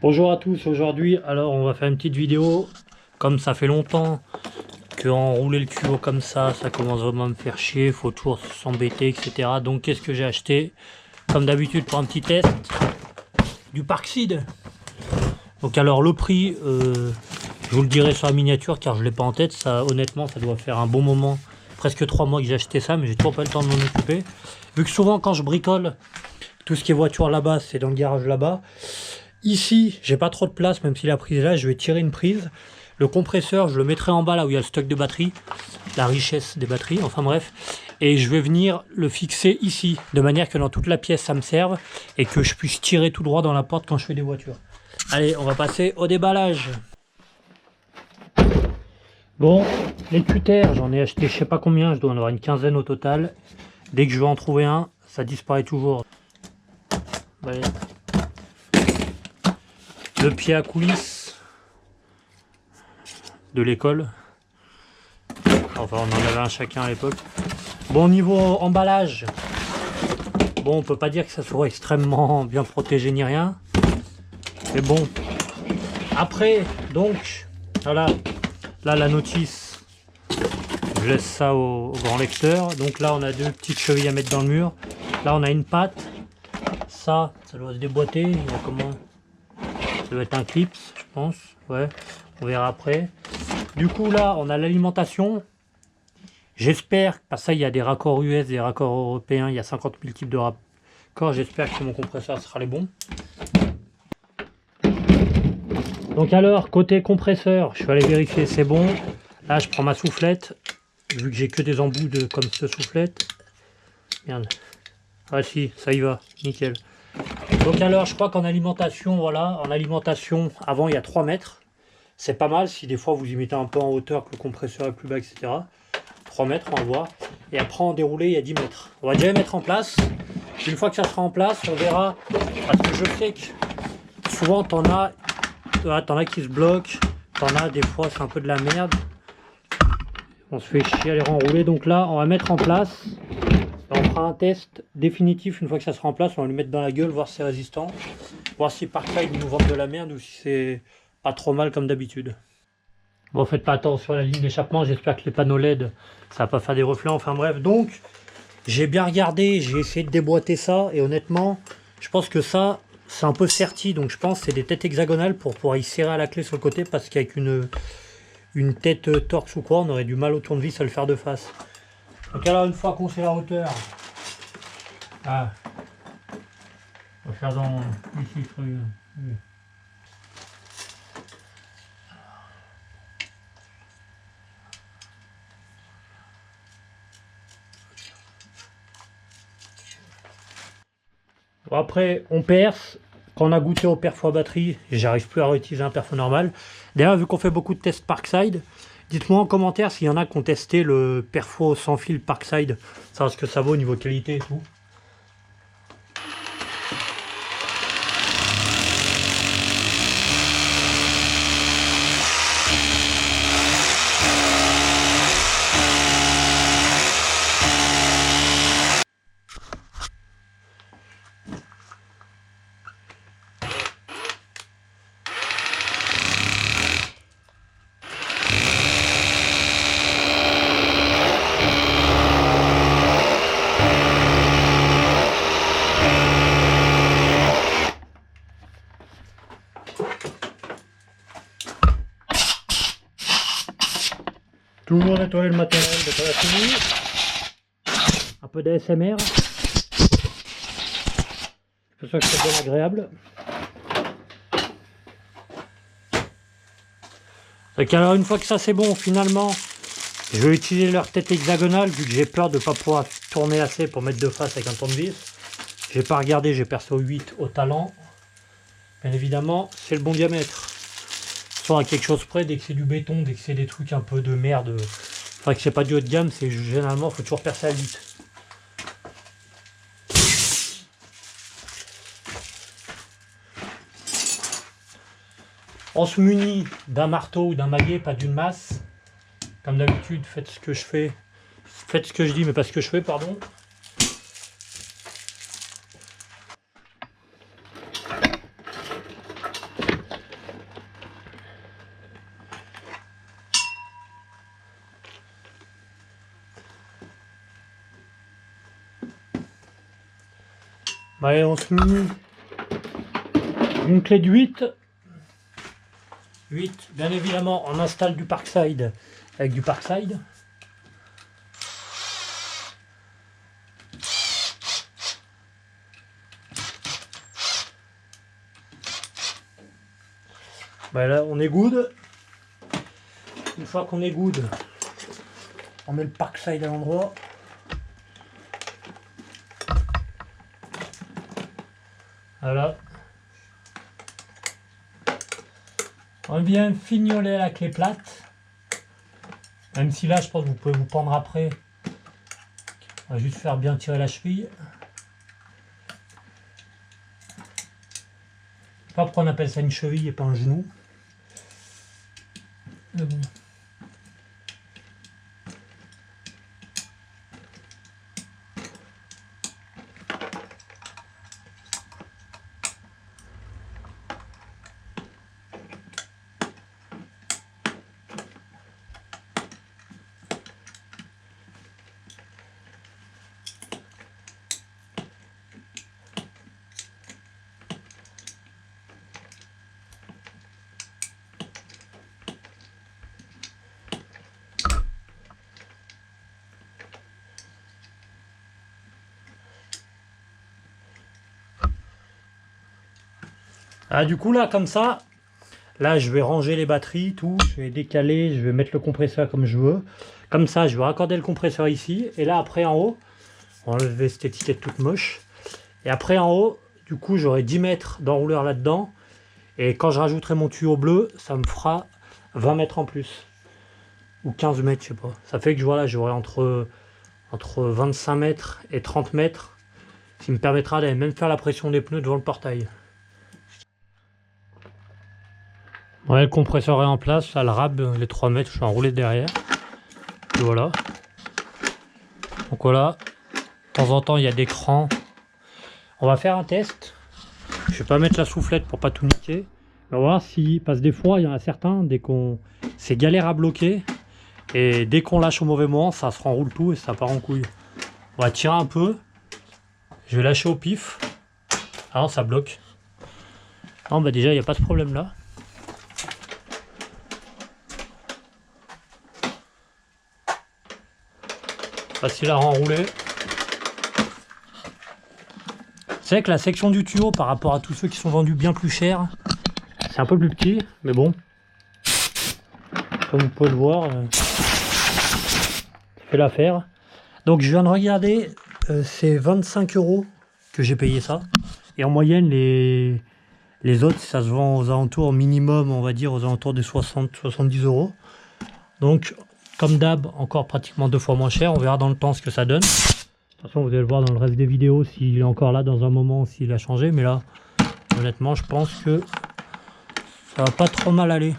Bonjour à tous, aujourd'hui alors on va faire une petite vidéo. Comme ça fait longtemps qu'enrouler le tuyau comme ça commence vraiment à me faire chier, faut toujours s'embêter, etc. Donc qu'est-ce que j'ai acheté? Comme d'habitude pour un petit test, du Parkside. Donc alors le prix, je vous le dirai sur la miniature car je l'ai pas en tête. Ça, honnêtement, ça doit faire un bon moment, presque 3 mois que j'ai acheté ça, mais j'ai toujours pas le temps de m'en occuper. Vu que souvent quand je bricole, tout ce qui est voiture là-bas, c'est dans le garage là-bas. Ici, j'ai pas trop de place, même si la prise est là, je vais tirer une prise. Le compresseur, je le mettrai en bas là où il y a le stock de batterie, la richesse des batteries, enfin bref. Et je vais venir le fixer ici, de manière que dans toute la pièce ça me serve et que je puisse tirer tout droit dans la porte quand je fais des voitures. Allez, on va passer au déballage. Bon, les cutters, j'en ai acheté je sais pas combien, je dois en avoir une quinzaine au total. Dès que je vais en trouver un, ça disparaît toujours. Allez. Le pied à coulisses de l'école. Enfin, on en avait un chacun à l'époque. Bon, niveau emballage, bon, on peut pas dire que ça soit extrêmement bien protégé ni rien. Mais bon. Après, donc, voilà. Là, la notice, je laisse ça au grand lecteur. Donc là, on a deux petites chevilles à mettre dans le mur. Là, on a une patte. Ça doit se déboîter. Il y a comment? Ça doit être un clips, je pense. Ouais, on verra après. Du coup, là, on a l'alimentation. J'espère, parce que ça, il y a des raccords US, des raccords européens. Il y a 50 000 types de raccords. J'espère que mon compresseur sera les bons. Donc alors, côté compresseur, je vais aller vérifier, c'est bon. Là, je prends ma soufflette. Vu que j'ai que des embouts comme cette soufflette. Merde. Ah si, ça y va, nickel. Donc alors, je crois qu'en alimentation, voilà, en alimentation, avant il y a 3 mètres. C'est pas mal si des fois vous y mettez un peu en hauteur, que le compresseur est plus bas, etc. 3 mètres, on va voir. Et après en déroulé, il y a 10 mètres. On va déjà les mettre en place. Une fois que ça sera en place, on verra. Parce que je sais que souvent, t'en as qui se bloquent. T'en as des fois, c'est un peu de la merde. On se fait chier à les renrouler. Donc là, on va mettre en place. On fera un test définitif une fois que ça sera en place. On va le mettre dans la gueule, voir si c'est résistant. Voir si Parkside nous vendent de la merde ou si c'est pas trop mal comme d'habitude. Bon, faites pas attention à la ligne d'échappement. J'espère que les panneaux LED, ça va pas faire des reflets. Enfin bref, donc, j'ai bien regardé. J'ai essayé de déboîter ça. Et honnêtement, je pense que ça, c'est un peu serti. Donc je pense que c'est des têtes hexagonales pour pouvoir y serrer à la clé sur le côté. Parce qu'avec une tête torx ou quoi, on aurait du mal au tournevis à le faire de face. Donc alors, une fois qu'on sait la hauteur, on va faire dans ici. Bon, après, on perce. Quand on a goûté au perfo à batterie, j'arrive plus à réutiliser un perfo normal. D'ailleurs, vu qu'on fait beaucoup de tests Parkside, dites-moi en commentaire s'il y en a qui ont testé le perfo sans fil Parkside, savoir ce que ça vaut au niveau qualité et tout. Toujours nettoyer le matériel de pas la finir. Un peu d'ASMR. C'est ça que c'est bien agréable. Donc alors une fois que ça c'est bon, finalement, je vais utiliser leur tête hexagonale vu que j'ai peur de ne pas pouvoir tourner assez pour mettre de face avec un tournevis. J'ai pas regardé, j'ai percé au 8 au talent. Bien évidemment, c'est le bon diamètre. Soit à quelque chose près, dès que c'est du béton, dès que c'est des trucs un peu de merde, enfin que c'est pas du haut de gamme, c'est généralement faut toujours percer à 8. On se munit d'un marteau ou d'un maillet, pas d'une masse. Comme d'habitude, faites ce que je fais. Faites ce que je dis, mais pas ce que je fais, pardon. Allez, on se met une clé de 8. 8, bien évidemment, on installe du Parkside avec du Parkside. Ben là, on est good. Une fois qu'on est good, on met le Parkside à l'endroit. Voilà. On vient fignoler la clé plate. Même si là, je pense que vous pouvez vous pendre après. On va juste faire bien tirer la cheville. Je sais pas pourquoi on appelle ça une cheville et pas un genou. Mais bon. Ah, du coup là comme ça, là je vais ranger les batteries, tout, je vais décaler, je vais mettre le compresseur comme je veux. Comme ça je vais raccorder le compresseur ici, et là après en haut, on va enlever cette étiquette toute moche. Et après en haut, du coup j'aurai 10 mètres d'enrouleur là-dedans, et quand je rajouterai mon tuyau bleu, ça me fera 20 mètres en plus. Ou 15 mètres, je sais pas. Ça fait que voilà, j'aurai entre 25 mètres et 30 mètres, ce qui me permettra d'aller même faire la pression des pneus devant le portail. Ouais, le compresseur est en place, ça le rab, les 3 mètres, je suis enroulé derrière. Et voilà. Donc voilà, de temps en temps il y a des crans. On va faire un test. Je vais pas mettre la soufflette pour pas tout niquer. On va voir si, parce que des fois il y en a certains, c'est galère à bloquer. Et dès qu'on lâche au mauvais moment, ça se renroule tout et ça part en couille. On va tirer un peu. Je vais lâcher au pif. Ah non, ça bloque. Non, bah déjà il n'y a pas de problème là. Facile à renrouler. C'est vrai que la section du tuyau par rapport à tous ceux qui sont vendus bien plus cher, c'est un peu plus petit, mais bon, comme vous pouvez le voir, ça fait l'affaire. Donc je viens de regarder, c'est 25 € que j'ai payé ça, et en moyenne les autres ça se vend aux alentours minimum, on va dire aux alentours des 60-70 €. Donc comme d'hab, encore pratiquement 2 fois moins cher. On verra dans le temps ce que ça donne. De toute façon, vous allez le voir dans le reste des vidéos s'il est encore là dans un moment, s'il a changé. Mais là, honnêtement, je pense que ça va pas trop mal aller.